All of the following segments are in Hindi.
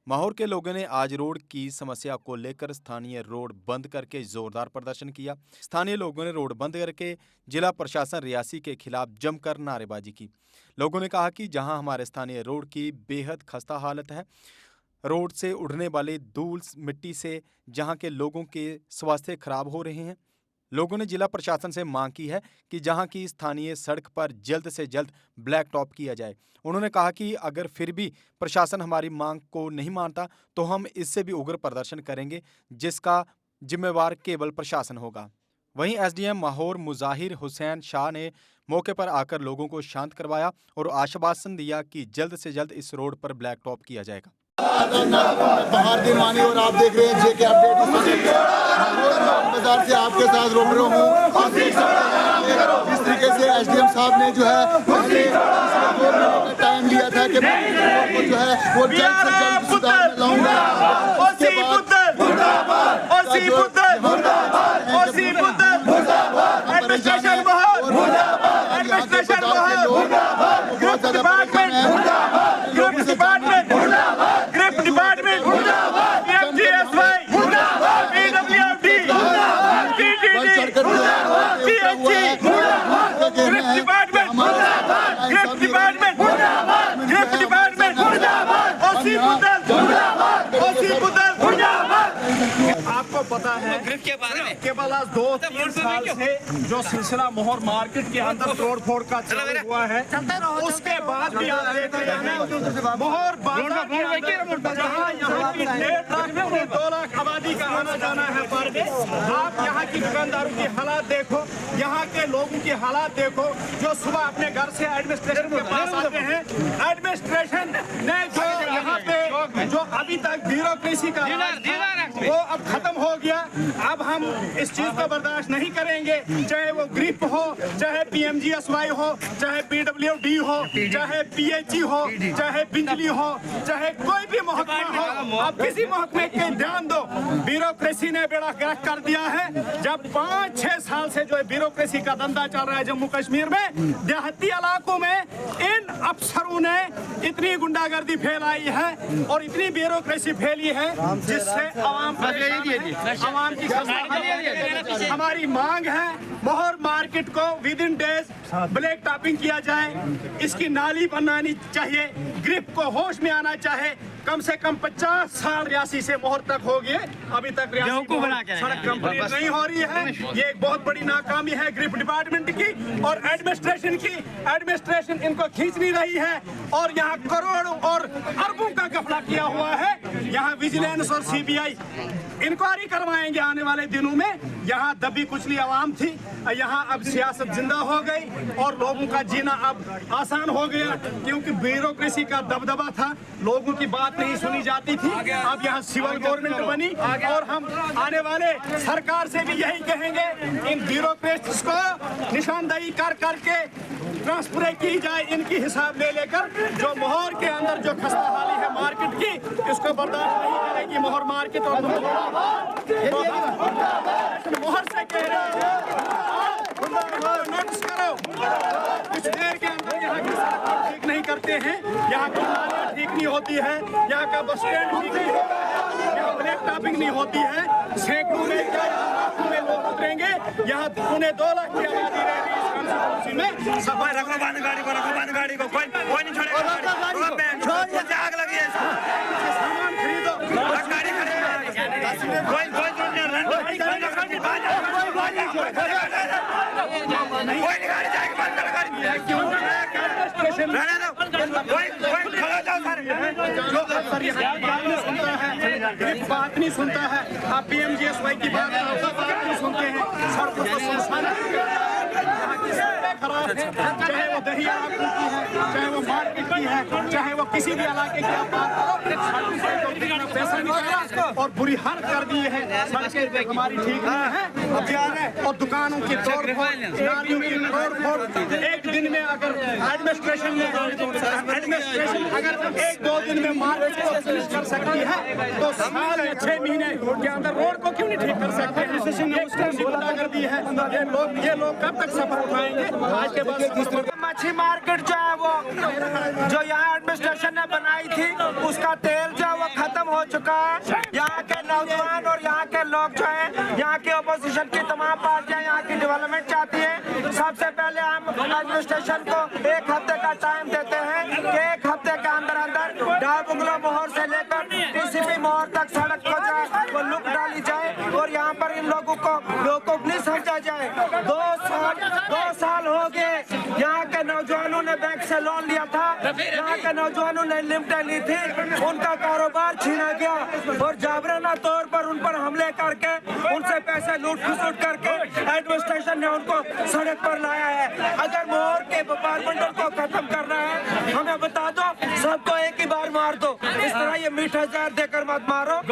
माहौर के लोगों ने आज रोड की समस्या को लेकर स्थानीय रोड बंद करके जोरदार प्रदर्शन किया। स्थानीय लोगों ने रोड बंद करके जिला प्रशासन रियासी के खिलाफ जमकर नारेबाजी की। लोगों ने कहा कि जहां हमारे स्थानीय रोड की बेहद खस्ता हालत है, रोड से उड़ने वाले धूल मिट्टी से जहां के लोगों के स्वास्थ्य खराब हो रहे हैं। लोगों ने जिला प्रशासन से मांग की है कि जहां की स्थानीय सड़क पर जल्द से जल्द ब्लैक टॉप किया जाए। उन्होंने कहा कि अगर फिर भी प्रशासन हमारी मांग को नहीं मानता तो हम इससे भी उग्र प्रदर्शन करेंगे, जिसका जिम्मेवार केवल प्रशासन होगा। वहीं एसडीएम माहौर मुजाहिर हुसैन शाह ने मौके पर आकर लोगों को शांत करवाया और आश्वासन दिया कि जल्द से जल्द इस रोड पर ब्लैक टॉप किया जाएगा। बाहर दिन मानी और आप देख रहे हैं जेके अपडेट। बाजार से आपके साथ रूबरू हूँ। जिस तरीके से एसडीएम साहब ने जो है टाइम लिया था कि मैं जो है वो जल्द से जल्द सुधार में लाऊंगा। आपको पता है केवल आज 2-3 साल से जो सिलसिला माहौर मार्केट के अंदर तोड़ फोड़ का चालू हुआ है, उसके बाद भी आप देख रहे हैं माहौर बाजार जहाँ यहाँ की 1.5 लाख आबादी का आना जाना है पर डे। आप यहाँ की दुकानदारों की हालात देखो, यहाँ के लोगों की हालात देखो जो सुबह अपने घर से एडमिनिस्ट्रेशन के पास आते हैं। एडमिनिस्ट्रेशन ने जो यहाँ पे जो अभी तक ब्यूरोक्रेसी का वो अब खत्म हो गया। अब हम इस चीज को बर्दाश्त नहीं करेंगे, चाहे वो ग्रिप हो, चाहे पीएमजीएसवाई हो, चाहे पीडब्ल्यूडी हो, चाहे पीएचई हो, चाहे बिजली हो, चाहे कोई भी महकमा हो। आप किसी महकमे के ध्यान दो, ब्यूरोक्रेसी ने बेड़ा गर्क कर दिया है। जब 5-6 साल से जो ब्यूरोक्रेसी का धंधा चल रहा है जम्मू कश्मीर में, देहाती इलाकों में इन अफसरों ने इतनी गुंडागर्दी फैलाई है और इतनी ब्यूरोक्रेसी फैली है जिससे आवाम की हमारी मांग है माहौर मार्केट को with in days black topping किया जाए। इसकी नाली बनानी चाहिए, ग्रिप को होश में आना चाहिए। कम से कम 50 साल रियासी से माहौर तक हो गए, अभी तक रियासी सड़क कंप्लीट नहीं हो रही है। ये एक बहुत बड़ी नाकामी है ग्रिप डिपार्टमेंट की और एडमिनिस्ट्रेशन की। एडमिनिस्ट्रेशन इनको खींच नहीं रही है और यहाँ करोड़ों और अरबों का घपला किया हुआ है। यहाँ विजिलेंस और सीबीआई इंक्वायरी करवाएंगे आने वाले दिनों में। यहाँ दबी कुचली आवाम थी, यहाँ अब सियासत जिंदा हो गई और लोगों का जीना अब आसान हो गया, क्योंकि ब्यूरोक्रेसी का दबदबा था, लोगों की बात नहीं सुनी जाती थी। अब यहाँ सिविल गवर्नमेंट बनी और हम आने वाले सरकार से भी यही कहेंगे, इन ब्यूरोक्रेट्स को निशानदेही कर करके ट्रांसफर की जाए, इनकी हिसाब ले लेकर। जो माहौर के अंदर जो खस्ता हाली है मार्केट की, इसको बर्दाश्त नहीं करेगी माहौर मार्केट। और माहौर से कह रहे हैं नोटिस करो, कुछ देर के अंदर यहाँ की सड़क ठीक नहीं करते हैं, यहाँ की नालियाँ ठीक नहीं होती है, यहाँ का बस स्टैंड ठीक नहीं होता है, यहाँ ब्लैक टॉपिंग नहीं होती है। सैकड़ों में क्या लाखों में लोग उतरेंगे, यहाँ 2.25 लाख की आबादी रह रही है इस कंस्टिट्यूंसी में। सफाई रखो, बंद गाड़ी को कोई नहीं छोड़ेगा। आग लगी है, सामान खरीदो, गाड़ी बात नहीं सुनता है। आप पीएमजीएसवाई की बात नहीं सुनते हैं। सड़कों को सुनसान खराब है, चाहे वो दहिया की है, चाहे वो मार्केट की है, चाहे वो किसी भी इलाके की आप बात करो, पैसा निकाला और बुरी हालत कर दी है। सड़कें हमारी ठीक नहीं है और दुकानों की तोड़ फोड़, नालियों की तोड़ फोड़। एक दिन में अगर एडमिनिस्ट्रेशन अगर 1-2 दिन में मार्केट को फिनिश कर सकती है तो साल या 6 महीने के अंदर रोड को क्यों नहीं ठीक कर सकते? कर दी है ये लोग कब तक सफर उठाएंगे? आज के बाद मच्छी मार्केट जो है वो जो यहाँ एडमिनिस्ट्रेशन ने बनाई थी उसका तेल जो है वो खत्म चुका है। यहाँ के नौजवान और यहाँ के लोग जो है, यहाँ की अपोजिशन की तमाम पार्टियां यहाँ की डेवलपमेंट चाहती है। सबसे पहले हम एडमिनिस्ट्रेशन को 1 हफ्ते का टाइम देते हैं कि 1 हफ्ते के अंदर अंदर डाल बंगलो मोहर से लेकर टीसीपी मोहर तक सड़क को जो है वो लुक डाली जाए और यहाँ पर इन लोगों को बेवकूफ नहीं समझा जाए। 2 साल हो गए यहाँ के नौजवानों ने बैंक से लोन लिया था, यहाँ के नौजवानों ने लिमिटें ली थी, उनका कारोबार छीना गया और जाबराना तौर पर उन पर हमले करके उनसे पैसे लूट खसुट करके एडमिनिस्ट्रेशन ने उनको सड़क पर लाया है। अगर मोहर के व्यापार मंडल को खत्म करना है, हमें बता दो, सबको एक ही बार मार दो। इस तरह ये मीठा जहर देकर मत मारो।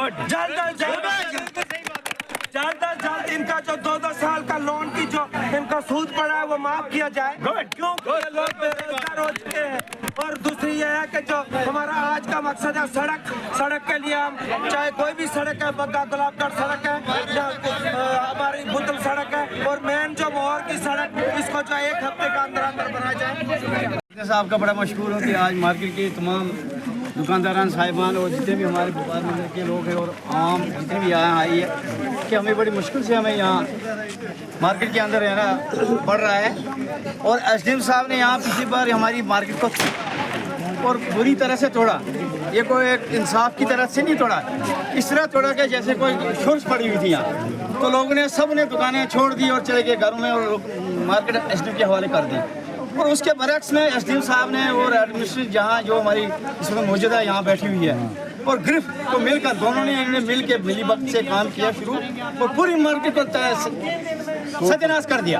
जल्द इनका जो 2 साल का लोन की जो इनका सूद पड़ा है वो माफ किया जाए, क्योंकि ये लोग बेरोजगार हो चुके हैं। और दूसरी ये है कि जो हमारा आज का मकसद है सड़क के लिए हम चाहे कोई भी सड़क है, बग्गा गुलाबगढ़ सड़क है या हमारी बुतल सड़क है और मेन जो मोहर की सड़क, इसको जो 1 हफ्ते के अंदर अंदर बनाया जाए। साहब का बड़ा मशहूर हो कि आज मार्केट के तमाम दुकानदारान साहिबान और जितने भी हमारे व्यापार मंडल के लोग हैं और आम जितने भी यहाँ आई है कि हमें बड़ी मुश्किल से हमें यहाँ मार्केट के अंदर रहना पड़ रहा है। और एसडीएम साहब ने यहाँ पिछली बार हमारी मार्केट को और बुरी तरह से तोड़ा। ये कोई एक इंसाफ की तरह से नहीं तोड़ा, इस तरह तोड़ा कि जैसे कोई शुर्स पड़ी हुई थी यहाँ। तो लोगों ने सब ने दुकानें छोड़ दी और चले गए घरों में और मार्केट एसडीएम के हवाले कर दी। और उसके बरक्स में एसडीएम साहब ने और एडमिनिस्ट्रेशन जहाँ जो हमारी इसमें मौजूदा यहाँ बैठी हुई है और ग्रिफ को मिलकर दोनों ने मिल के मिली वक्त से काम किया शुरू और पूरी मार्केट को सत्यानाश कर दिया।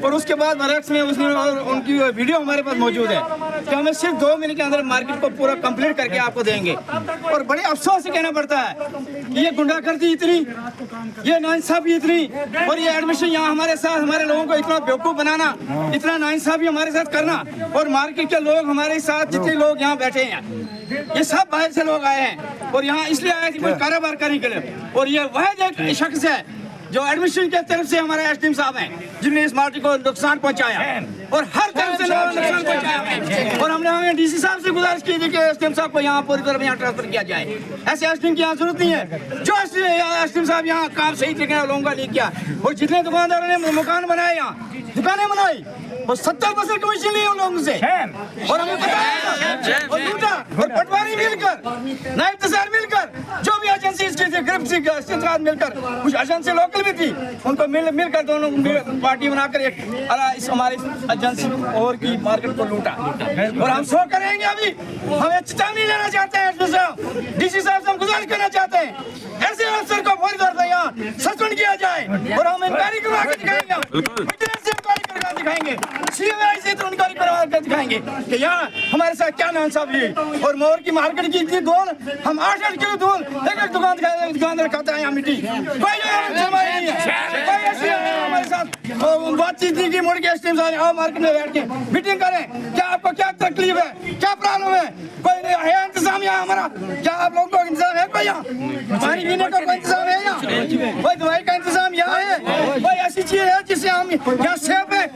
और उसके बाद बरक्स में उसने और उनकी वीडियो हमारे पास मौजूद है कि हमें सिर्फ 2 महीने के अंदर मार्केट को पूरा कंप्लीट करके आपको देंगे। और बड़े अफसोस से कहना पड़ता है कि ये गुंडागर्दी इतनी, ये नाइंसाफी इतनी और ये एडमिशन यहाँ हमारे साथ हमारे लोगों को इतना बेवकूफ़ बनाना, इतना नाइंसाफी हमारे साथ करना। और मार्केट के लोग हमारे साथ जितने लोग यहाँ बैठे हैं ये सब बाहर से लोग आए हैं और यहाँ इसलिए आए थे कोई कारोबार करने के लिए। और ये वह एक शख्स है जो एडमिशन के तरफ से हमारे एसडीएम साहब हैं जिन्होंने इस मार्केट को नुकसान पहुंचाया और हर तरफ से लोगों को नुकसान पहुंचाया। और हमने डीसी साहब से गुजारिश की थी कि एसडीएम साहब को यहाँ पूरी तरह यहाँ ट्रांसफर किया जाए। ऐसे एसडीएम की यहाँ जरूरत नहीं है। जो एसडीएम साहब यहाँ काम सही तरीके से लोगों का नहीं किया और जितने दुकानदारों ने मकान बनाए यहाँ दुकानें बनाई वो 70% कमीशन ली उन लोगों से और हमें बताया और लूटा। और पटवारी मिलकर नायब तहसीलदार मिलकर जो भी एजेंसी इसकी थी ग्रिफ्ट मिलकर कुछ एजेंसी लोकल भी थी उनको मिलकर दोनों पार्टी बनाकर एक इस हमारी एजेंसी और की मार्केट को लूटा। और हम शो करेंगे अभी, हमें चेतावनी लेना चाहते हैं डीसी साहब से हम गुजारिश करना चाहते हैं ऐसे अफसर को फौरी तौर पर यहाँ सस्पेंड किया जाए और हम इंक्वायरी करवा के दिखाएंगे सीएमआई से तो इंक्वायरी करवा के दिखाएंगे कि यहाँ हमारे साथ क्या नाइंसाफी हुई। और मोहर की मार्केट की इतनी दूर हम 8-8 किलो दूर एक दुकान खाता है यहाँ मिट्टी कोई नहीं है हमारे साथ बातचीत नहीं की। मुड़ के एसडीएम साहब आओ मार्केट में बैठ के मीटिंग करें, क्या आपको क्या तकलीफ है, क्या प्रॉब्लम है, कोई नहीं है इंतजाम यहाँ हमारा, क्या आप लोगों को इंतजाम है कोई यहाँ पानी पीने का कोई इंतजाम है यहाँ, कोई दवाई का इंतजाम यहाँ है, कोई ऐसी चीज है जिससे हम यहाँ सेफ है।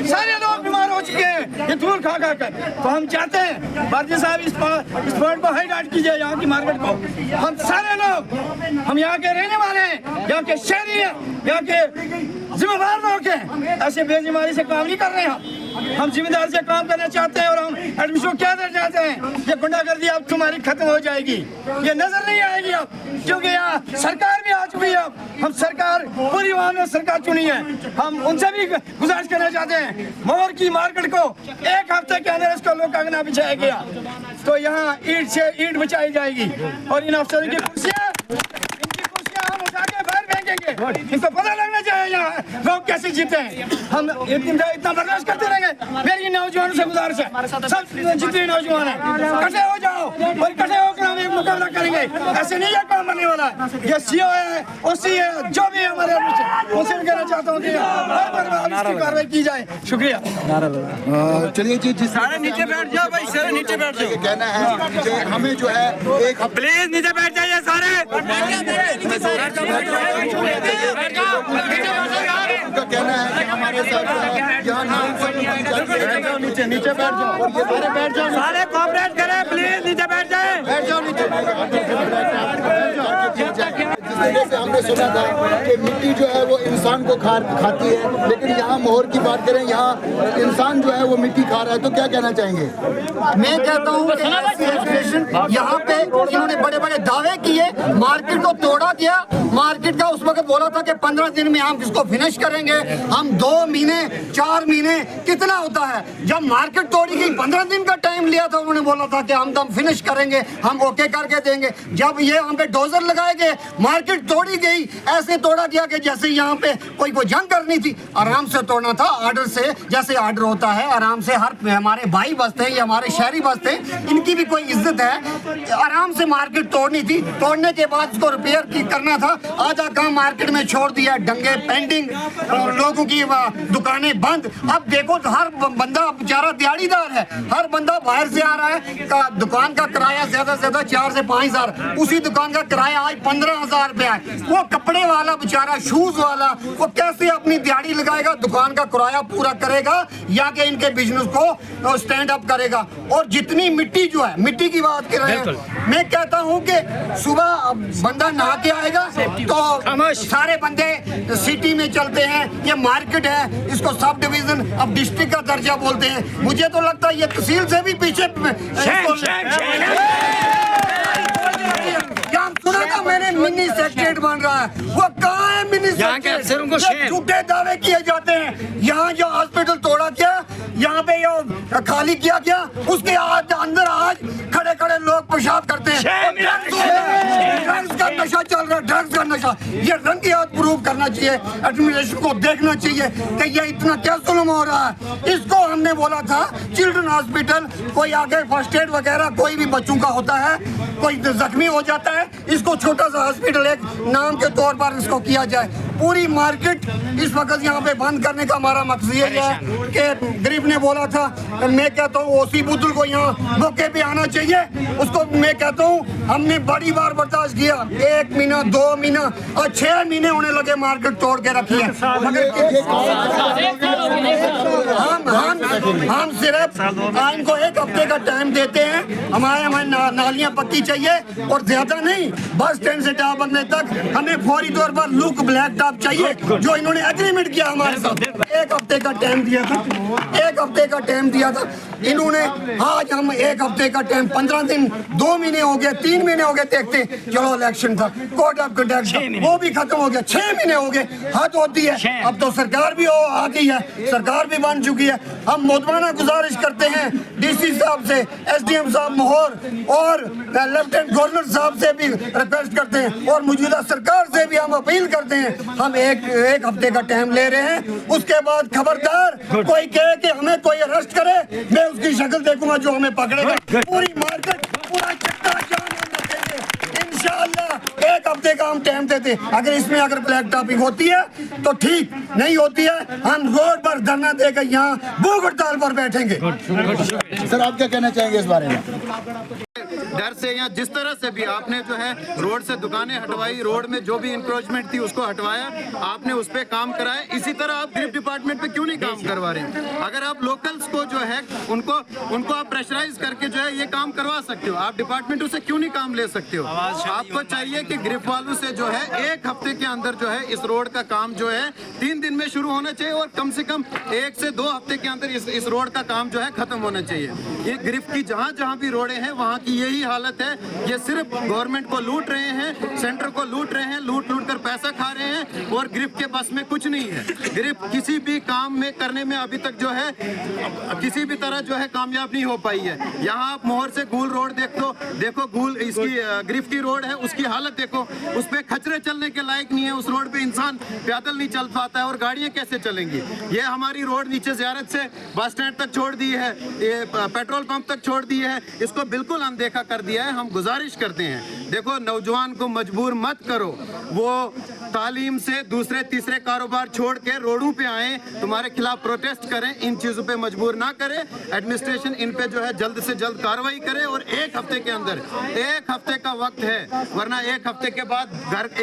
सारे लोग बीमार हो चुके हैं ये धूल खा खा कर। तो हम चाहते हैं भारतीय साहब इस पॉइंट को हाईलाइट कीजिए यहाँ की मार्केट को। हम सारे लोग हम यहाँ के रहने वाले हैं, यहाँ के शहरी हैं, यहाँ के जिम्मेदार लोग हैं, ऐसे बेजिम्मेदारी से काम नहीं कर रहे हैं। हम जिम्मेदारी से काम करना चाहते हैं और हम एडमिशन क्या देना चाहते हैं ये गुंडागर्दी अब तुम्हारी खत्म हो जाएगी, ये नजर नहीं आएगी अब, क्योंकि यहाँ सरकार भी आ चुकी है। अब हम सरकार पूरी आवाम ने सरकार चुनी है। हम उनसे भी गुजारिश करना चाहते हैं मोहर की मार्केट को 1 हफ्ते के अंदर इसको लोग कागना बिछाया गया तो यहाँ ईंट से ईंट बिछाई जाएगी और इन अफसरों की कुर्सियाँ हम उठा के बाहर फेंकेंगे। इनको पता लगना चाहिए यहाँ लोग कैसे जीते हैं। हम इतना बर्दाश्त करते रहेंगे। मेरी नौजवानों से गुजारिश है, सब जितने नौजवान हैं इकट्ठे हो जाओ और इकट्ठे होकर हम एक मुकाबला करेंगे। ऐसे नहीं है काम बनने वाला। ये सीओ है ओसी है जो भी है हमारे उनसे कहना चाहता हूँ कि कार्रवाई की जाए। शुक्रिया। चलिए जी सारे नीचे बैठ जाओ भाई, सारे नीचे बैठ जाओ। कहना है कि हमें जो है एक प्लीज नीचे बैठ जाइए सारे। उनका कहना है कि हमारे साथ यहाँ नीचे बैठ जाओ और ये सारे बैठ जाओ, सारे कोऑपरेट करें प्लीज, नीचे बैठ जाए। बैठ जाओ नीचे। पहले से हमने सुना था कि मिट्टी जो है वो इंसान को खाती है, लेकिन यहाँ मोहर की बात करें, यहाँ इंसान जो है वो मिट्टी खा रहा है, तो क्या कहना चाहेंगे? मैं कहता हूँ कि ऐसी एजुकेशन यहाँ पे इन्होंने बड़े बड़े दावे किए, मार्केट को तोड़ा गया। मार्केट का उस वक्त बोला था कि 15 दिन में हम इसको फिनिश करेंगे, हम 2 महीने 4 महीने कितना होता है। जब मार्केट तोड़ी गई 15 दिन का टाइम लिया था, उन्होंने बोला था कि हम फिनिश करेंगे, हम ओके करके देंगे। जब ये हम पे डोजर लगाए गए, मार्केट तोड़ी गई, ऐसे तोड़ा गया कि जैसे यहाँ पे कोई जंग करनी थी। आराम से तोड़ना था, ऑर्डर से, जैसे ऑर्डर होता है आराम से। हर हमारे भाई बसते हैं, ये हमारे शहरी बसते हैं, इनकी भी कोई इज्जत है। आराम से मार्केट तोड़नी थी, तोड़ने के बाद इसको रिपेयर करना था। आधा काम मार्केट में छोड़ दिया, डंगे पेंडिंग, लोगों की दुकानें बंद। अब देखो हर बंदा बेचारा दिहाड़ीदार है, हर बंदा बाहर से आ रहा है, दुकान का किराया ज्यादा से ज्यादा 4 से 5 हजार, उसी दुकान का किराया आज 15,000 रुपया है। वो कपड़े वाला बेचारा, शूज वाला, वो कैसे अपनी दिहाड़ी लगाएगा, दुकान का किराया पूरा करेगा या कि इनके बिजनेस को स्टैंड अप करेगा। और जितनी मिट्टी जो है, मिट्टी की बात कर रहे हैं, मैं कहता हूं कि सुबह बंदा नहा के आएगा तो सारे बंदे सिटी में चलते हैं। ये मार्केट है, इसको सब डिवीजन अब डिस्ट्रिक्ट का दर्जा बोलते हैं। मुझे तो लगता है ये तहसील से भी पीछे सुना था मैंने, मिनी सेक्रेटरीट बन रहा है। वो कहाँ है मिनी सेक्रेटरीट? झूठे दावे किए जाते हैं। यहाँ जो हॉस्पिटल तोड़ा गया, यहाँ पे ये खाली किया गया, उसके अंदर आज खड़े खड़े लोग पेशाब करते हैं। ड्रग्स का नशा चल रहा है, ड्रग्स का नशा। ये रंग हाथ प्रूव करना चाहिए, एडमिनिस्ट्रेशन को देखना चाहिए कि ये इतना क्या जुल्म हो रहा है। इसको हमने बोला था चिल्ड्रन हॉस्पिटल, कोई आगे फर्स्ट एड वगैरह कोई भी बच्चों का होता है, कोई जख्मी हो जाता है, इसको छोटा सा हॉस्पिटल एक नाम के तौर पर इसको किया जाए। पूरी मार्केट इस वक्त यहाँ पे बंद करने का हमारा मकसद ये है कि गरीब ने बोला था, मैं कहता हूँ ओसी बुद्दुल को यहाँ मौके पे आना चाहिए। उसको मैं कहता हूँ हमने बड़ी बार बर्दाश्त किया, 1 महीना 2 महीना और 6 महीने होने लगे मार्केट तोड़ के रखी है। मगर हम सिर्फ इनको 1 हफ्ते का टाइम देते हैं। हमारी नालियाँ पक्की चाहिए और ज्यादा नहीं, बस स्टैंड से टाप बनने तक हमें फौरी तौर पर लुक ब्लैक टॉप चाहिए, जो इन्होंने एग्रीमेंट किया हमारे साथ। 1 हफ्ते का टाइम दिया था, 1 हफ्ते का टाइम दिया था इन्होंने। आज हम 1 हफ्ते का टाइम, 15 दिन, 2 महीने हो गए, 3 महीने हो गए, देखते चलो इलेक्शन था, कोड ऑफ कंडक्ट वो भी खत्म हो गया, 6 महीने हो गए। हद होती है। अब तो सरकार भी आ गई है, सरकार भी बन चुकी है। हम मुदमाना गुजारिश करते हैं डीसी साहब से, एसडीएम साहब मोहर और लेफ्टिनेंट गवर्नर साहब से भी रिक्वेस्ट करते हैं और मौजूदा सरकार से भी हम अपील करते हैं। हम एक हफ्ते का टाइम ले रहे हैं, उसके बाद खबरदार कोई कहे कि हमें कोई अरेस्ट करे, मैं उसकी शक्ल देखूंगा जो हमें पकड़ेगा। पूरी मार्केट पूरा चक्का जाम होना चाहिए इंशाअल्लाह। 1 हफ्ते का हम टाइम देते, अगर ब्लैक टॉपिंग होती है तो ठीक, नहीं होती है हम रोड पर धरना देकर यहाँ भूख हड़ताल पर बैठेंगे। सर आप क्या कहना चाहेंगे इस बारे में? डर से या जिस तरह से भी आपने जो है रोड से दुकानें हटवाई, रोड में जो भी इंक्रोचमेंट थी उसको हटवाया, आपने उस पर काम कराया, इसी तरह आप ग्रिप डिपार्टमेंट पे क्यों नहीं काम करवा रहे हैं? अगर आप लोकल्स को जो है उनको आप प्रेशराइज करके जो है ये काम करवा सकते हो, आप डिपार्टमेंटों से क्यों नहीं काम ले सकते हो? आपको चाहिए कि ग्रिप वालों से जो है 1 हफ्ते के अंदर जो है इस रोड का काम जो है 3 दिन में शुरू होना चाहिए और कम से कम 1 से 2 हफ्ते के अंदर इस रोड का काम जो है खत्म होना चाहिए। ये ग्रिप की जहाँ भी रोडें हैं वहाँ की यही हालत है। ये सिर्फ गवर्नमेंट को लूट रहे हैं, सेंटर को लूट रहे हैं, लूट कर पैसा खा रहे हैं और ग्रिप के बस में कुछ नहीं है। ग्रिप किसी भी काम में करने में अभी तक जो है किसी भी तरह जो है कामयाब नहीं हो पाई है। यहाँ आप मोहर से गूल रोड देखो गूल इसकी ग्रिप की रोड है, उसकी हालत देखो, उस पे खचरे चलने के लायक नहीं है। उस रोड पे इंसान पैदल नहीं चल पाता है और गाड़ियाँ कैसे चलेंगी? ये हमारी रोड नीचे ज़ियारत से बस स्टैंड तक छोड़ दी है, ये पेट्रोल पंप तक छोड़ दी है, इसको बिल्कुल अनदेखा कर दिया है। हम गुजारिश करते हैं, देखो नौजवान को मजबूर मत करो, वो तालीम से दूसरे तीसरे कारोबार छोड़ के रोडों पे आए, तुम्हारे खिलाफ प्रोटेस्ट करें, इन चीज़ों पे मजबूर ना करें। एडमिनिस्ट्रेशन इन पे जो है जल्द से जल्द कार्रवाई करे और 1 हफ्ते के अंदर, 1 हफ्ते का वक्त है, वरना 1 हफ्ते के बाद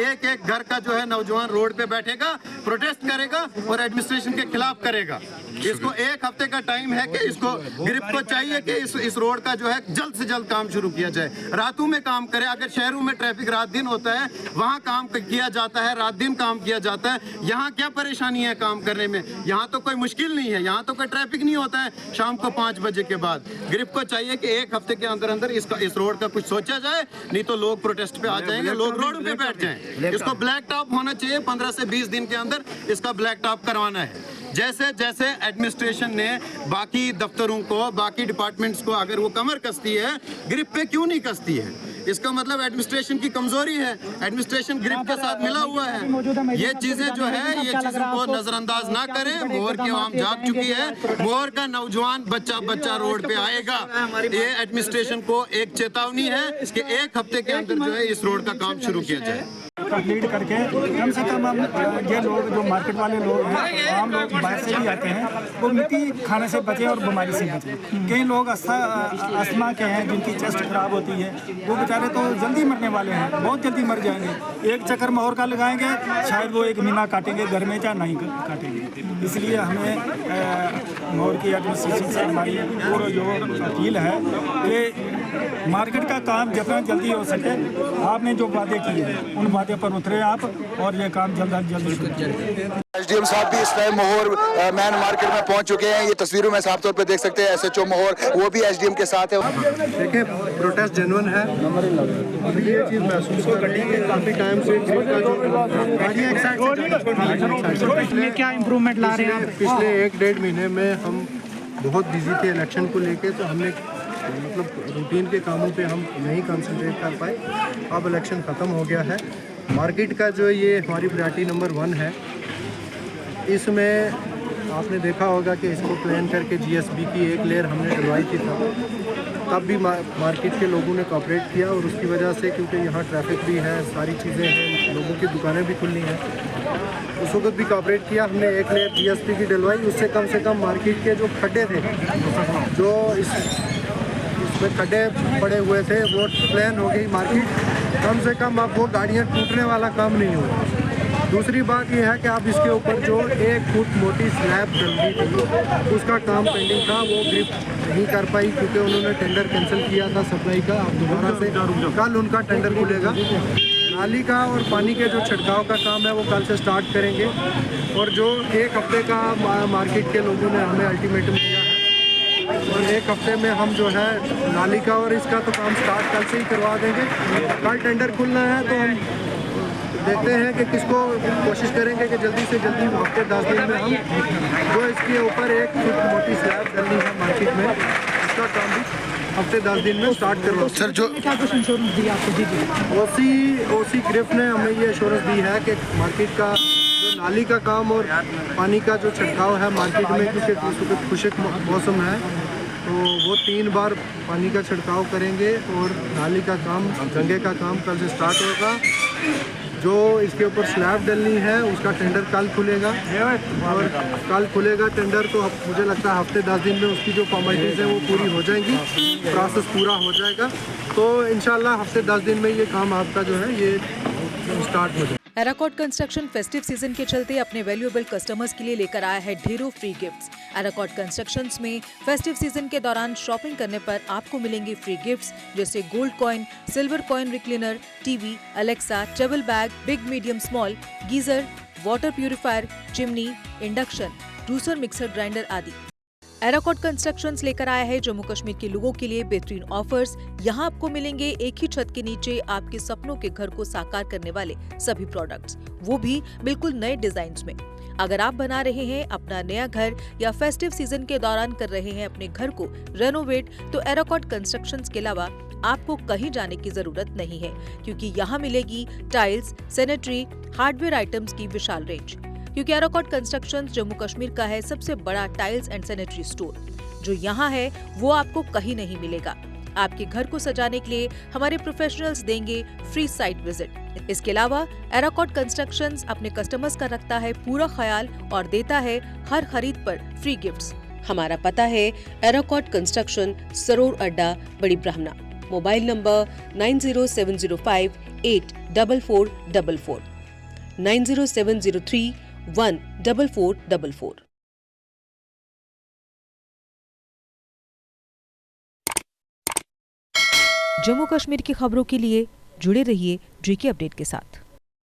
एक घर का जो है नौजवान रोड पे बैठेगा, प्रोटेस्ट करेगा और एडमिनिस्ट्रेशन के खिलाफ करेगा। इसको 1 हफ्ते का टाइम है कि इसको ग्रिप को चाहिए कि इस रोड का जो है जल्द से जल्द काम शुरू किया जाए, रातों में काम करे। अगर शहरों में ट्रैफिक रात दिन होता है, वहाँ काम किया जाता है, रात दिन काम किया जाता है। यहाँ क्या परेशानी है काम करने में? यहाँ तो कोई मुश्किल नहीं है, यहाँ तो कोई ट्रैफिक नहीं होता है शाम को 5 बजे के बाद। ग्रिप को चाहिए कि 1 हफ्ते के अंदर अंदर इस रोड का कुछ सोचा जाए, नहीं तो लोग प्रोटेस्ट पे आ जाएंगे, लोग रोड पे बैठ जाएं। इसको ब्लैक टॉप होना चाहिए, 15 से 20 दिन के अंदर इसका ब्लैक टॉप करवाना है। जैसे जैसे एडमिनिस्ट्रेशन ने बाकी दफ्तरों को, बाकी डिपार्टमेंट्स को अगर वो कमर कसती है, ग्रिप पे क्यों नहीं कसती है? इसका मतलब एडमिनिस्ट्रेशन की कमजोरी है, एडमिनिस्ट्रेशन ग्रिप के साथ मिला हुआ है। ये चीजें जो है, ये चीजों को नजरअंदाज ना करें। मोहर की आवाम जाग चुकी है, मोहर का नौजवान बच्चा रोड पे आएगा। ये एडमिनिस्ट्रेशन को एक चेतावनी है कि 1 हफ्ते के अंदर जो है इस रोड का काम शुरू किया जाए। कंप्लीट करके कम से कम हम ये लोग जो मार्केट वाले लोग हैं, आम लोग बाहर से भी आते हैं, वो मिट्टी खाने से बचे और बीमारी से बचे। कई लोग अस्थमा के हैं जिनकी चेस्ट खराब होती है, वो बेचारे तो जल्दी मरने वाले हैं, बहुत जल्दी मर जाएंगे। एक चक्कर मोहर का लगाएंगे, शायद वो 1 महीना काटेंगे घर में, या नहीं काटेंगे। इसलिए हमें मोहर की एडमिनिस्ट्रेशन से हमारी पूरा जो अपील है कि मार्केट का काम जितना जल्दी हो सके, आपने जो वादे किए उन वादे पर उतरे आप और ये काम जल्द शुरू करें। एसडीएम साहब भी इस टाइम मोहर मैन मार्केट में पहुंच चुके हैं। ये तस्वीरों में साफ तौर पे देख सकते हैं एसएचओ मोहर, वो भी एसडीएम के साथ है। देखिए, प्रोटेस्ट जेन्युइन है। ये चीज़ महसूस कर रही है काफ़ी टाइम से इसमें क्या इम्प्रूवमेंट ला रहे हैं? पिछले 1-1.5 महीने में हम बहुत बिजी थे इलेक्शन को लेके, तो हमने मतलब रूटीन के कामों पे हम नहीं कंसंट्रेट कर पाए। अब इलेक्शन ख़त्म हो गया है, मार्केट का जो ये हमारी प्रायोरिटी नंबर 1 है। इसमें आपने देखा होगा कि इसको प्लान करके जीएसबी की एक लेयर हमने डलवाई थी, तब भी मार्केट के लोगों ने कोऑपरेट किया, और उसकी वजह से, क्योंकि यहाँ ट्रैफिक भी है, सारी चीज़ें हैं, लोगों की दुकानें भी खुली हैं, उस वक्त भी कोऑपरेट किया। हमने एक लेयर जीएसबी की डलवाई, उससे कम मार्केट के जो खड्डे थे, जो इसमें खड्डे पड़े हुए थे, वो प्लान हो गई मार्केट। कम से कम अब वो गाड़ियाँ टूटने वाला काम नहीं होगा। दूसरी बात यह है कि अब इसके ऊपर जो 1 फुट मोटी स्लैब डलनी थी, उसका काम पेंडिंग था, वो ग्रिप नहीं कर पाई क्योंकि उन्होंने टेंडर कैंसिल किया था सप्लाई का। अब दोबारा से कल उनका टेंडर खुलेगा। नाली का और पानी के जो छिड़काव का काम है वो कल से स्टार्ट करेंगे, और जो 1 हफ्ते का मार्केट के लोगों ने हमें अल्टीमेटम दिया है, और 1 हफ्ते में हम जो है नाली का और इसका तो काम स्टार्ट कल से ही करवा देंगे। कल टेंडर खुलना है, तो हम देखते हैं कि किसको कोशिश करेंगे कि जल्दी से जल्दी हफ्ते 10 दिन में हम जो इसके ऊपर 1 फुट मोटी स्लैब डलनी है मार्केट में, इसका काम भी हफ्ते 10 दिन में स्टार्ट करवा। सर, जो क्या कुछ इंश्योरेंस दिया आपको? ओसी ग्रिप ने हमें ये एश्योरेंस दी है कि मार्केट का जो नाली का काम और पानी का जो छिड़काव है मार्केट में, क्योंकि इस वक्त खुशक मौसम है, तो वो 3 बार पानी का छिड़काव करेंगे, और नाली का काम, गंगे का काम कल से स्टार्ट होगा। जो इसके ऊपर स्लैब डलनी है उसका टेंडर कल खुलेगा, और कल खुलेगा टेंडर, तो मुझे लगता है हफ्ते 10 दिन में उसकी जो फॉर्मेलिटीज़ हैं वो पूरी हो जाएंगी, प्रोसेस पूरा हो जाएगा। तो इंशाल्लाह हफ्ते 10 दिन में ये काम आपका जो है ये स्टार्ट हो जाएगा। एराकॉट कंस्ट्रक्शन फेस्टिव सीजन के चलते अपने वैल्यूएबल कस्टमर्स के लिए लेकर आया है ढेरों फ्री गिफ्ट्स। एराकॉट कंस्ट्रक्शंस में फेस्टिव सीजन के दौरान शॉपिंग करने पर आपको मिलेंगे फ्री गिफ्ट्स, जैसे gold coin, silver coin recliner, TV, Alexa, travel bag, big medium small, geyser, water purifier, chimney, induction, juicer, mixer grinder आदि। एराकॉट कंस्ट्रक्शंस लेकर आया है जम्मू कश्मीर के लोगों के लिए बेहतरीन ऑफर्स। यहाँ आपको मिलेंगे एक ही छत के नीचे आपके सपनों के घर को साकार करने वाले सभी प्रोडक्ट्स, वो भी बिल्कुल नए डिजाइन्स में। अगर आप बना रहे हैं अपना नया घर या फेस्टिव सीजन के दौरान कर रहे हैं अपने घर को रेनोवेट, तो एराकॉट कंस्ट्रक्शंस के अलावा आपको कहीं जाने की जरूरत नहीं है, क्योंकि यहाँ मिलेगी टाइल्स, सैनिटरी, हार्डवेयर आइटम्स की विशाल रेंज। क्योंकि एराकॉट कंस्ट्रक्शंस जम्मू कश्मीर का है सबसे बड़ा टाइल्स एंड सैनिटरी स्टोर। जो यहाँ है वो आपको कहीं नहीं मिलेगा। आपके घर को सजाने के लिए हमारे प्रोफेशनल्स देंगे फ्री साइट विजिट। इसके अलावा एराकॉट कंस्ट्रक्शंस अपने कस्टमर्स का रखता है पूरा ख्याल और देता है हर खरीद पर फ्री गिफ्ट्स। हमारा पता है एराकॉट कंस्ट्रक्शन, सरोर अड्डा, बड़ी ब्राह्मणा। Mobile number 90705 84444, 90703 14444। जम्मू कश्मीर की खबरों के लिए जुड़े रहिए GK अपडेट के साथ।